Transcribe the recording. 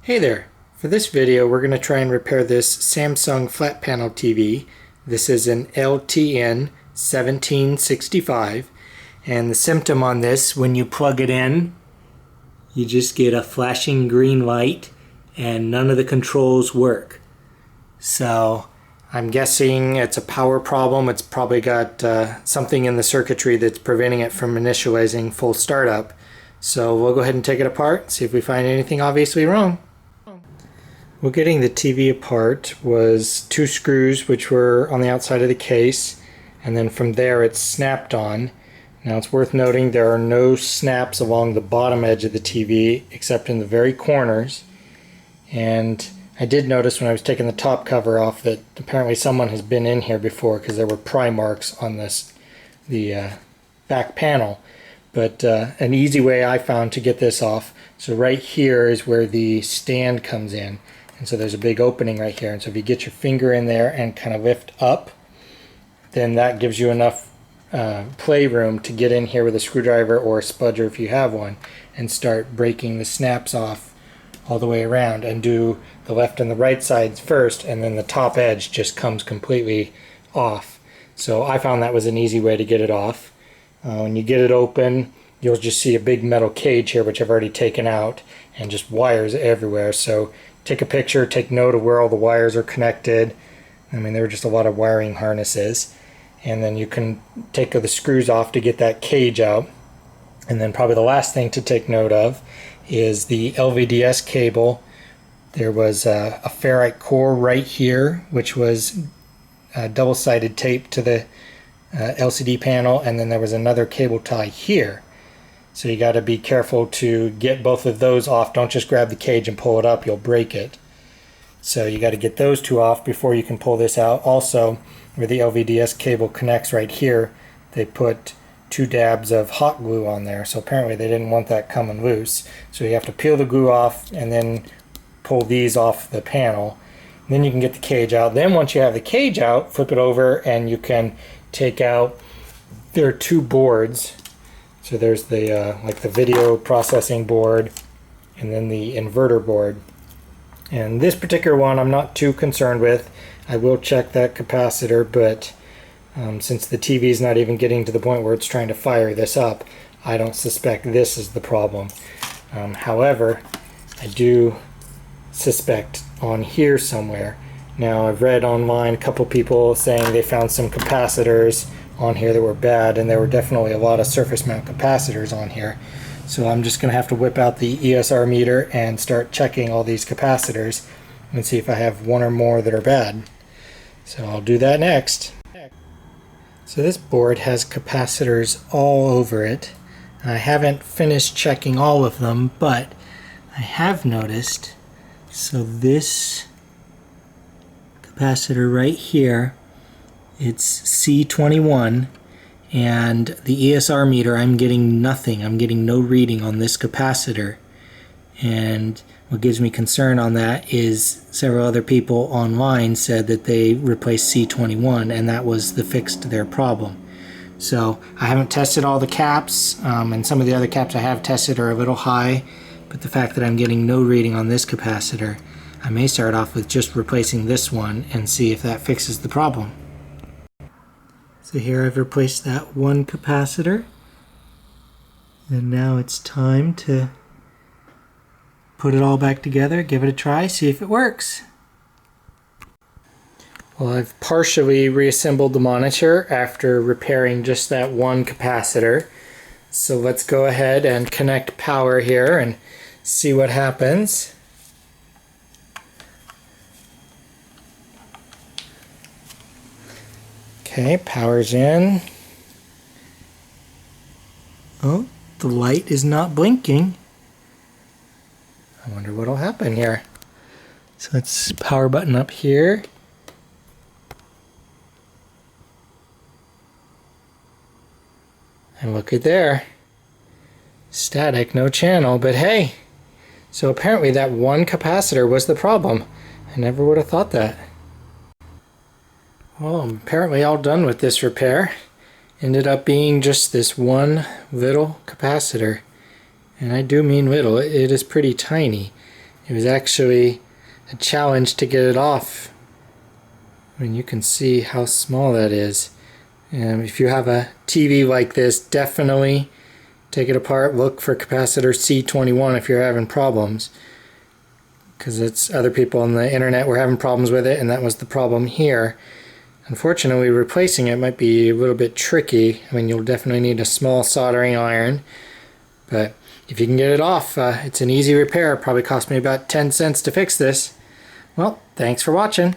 Hey there! For this video we're going to try and repair this Samsung flat panel TV. This is an LTN1765, and the symptom on this, when you plug it in, you just get a flashing green light and none of the controls work. So I'm guessing it's a power problem. It's probably got something in the circuitry that's preventing it from initializing full startup. So we'll go ahead and take it apart, see if we find anything obviously wrong. Well, getting the TV apart was two screws which were on the outside of the case, and then from there it's snapped on. Now it's worth noting there are no snaps along the bottom edge of the TV except in the very corners. And I did notice when I was taking the top cover off that apparently someone has been in here before, because there were pry marks on the back panel. But an easy way I found to get this off, so right here is where the stand comes in. And so there's a big opening right here, and so if you get your finger in there and kind of lift up, then that gives you enough playroom to get in here with a screwdriver or a spudger if you have one, and start breaking the snaps off all the way around, and do the left and the right sides first, and then the top edge just comes completely off. So I found that was an easy way to get it off. When you get it open, you'll just see a big metal cage here, which I've already taken out, and just wires everywhere. So take a picture, take note of where all the wires are connected. I mean, there are just a lot of wiring harnesses. And then you can take the screws off to get that cage out. And then probably the last thing to take note of is the LVDS cable. There was a ferrite core right here, which was double-sided tape to the LCD panel, and then there was another cable tie here. So you got to be careful to get both of those off. Don't just grab the cage and pull it up, you'll break it. So you got to get those two off before you can pull this out. Also, where the LVDS cable connects right here, they put 2 dabs of hot glue on there. So apparently they didn't want that coming loose. So you have to peel the glue off and then pull these off the panel. And then you can get the cage out. Then once you have the cage out, flip it over and you can take out, there are 2 boards. So there's the like the video processing board and then the inverter board. And this particular one I'm not too concerned with. I will check that capacitor, but since the TV is not even getting to the point where it's trying to fire this up, I don't suspect this is the problem. However, I do suspect on here somewhere. Now, I've read online a couple people saying they found some capacitors on here that were bad, and there were definitely a lot of surface mount capacitors on here. So I'm just going to have to whip out the ESR meter and start checking all these capacitors and see if I have one or more that are bad. So I'll do that next. So this board has capacitors all over it. I haven't finished checking all of them, but I have noticed, so this capacitor right here, it's C21, and the ESR meter, I'm getting nothing. I'm getting no reading on this capacitor. And what gives me concern on that is several other people online said that they replaced C21 and that was the fix to their problem. So I haven't tested all the caps, and some of the other caps I have tested are a little high, but the fact that I'm getting no reading on this capacitor, I may start off with just replacing this one and see if that fixes the problem. So here I've replaced that one capacitor, and now it's time to put it all back together, give it a try, see if it works. Well, I've partially reassembled the monitor after repairing just that one capacitor. So let's go ahead and connect power here and see what happens. Okay, power's in. Oh, the light is not blinking. I wonder what'll happen here. So let's power button up here. And look at there. Static, no channel, but hey. So apparently that one capacitor was the problem. I never would have thought that. Well, I'm apparently all done with this repair. Ended up being just this one little capacitor. And I do mean little, it is pretty tiny. It was actually a challenge to get it off. I mean, you can see how small that is. And if you have a TV like this, definitely take it apart. Look for capacitor C21 if you're having problems, because it's other people on the internet were having problems with it, and that was the problem here. Unfortunately, replacing it might be a little bit tricky. I mean, you'll definitely need a small soldering iron, but if you can get it off, it's an easy repair. It probably cost me about 10 cents to fix this. Well, thanks for watching.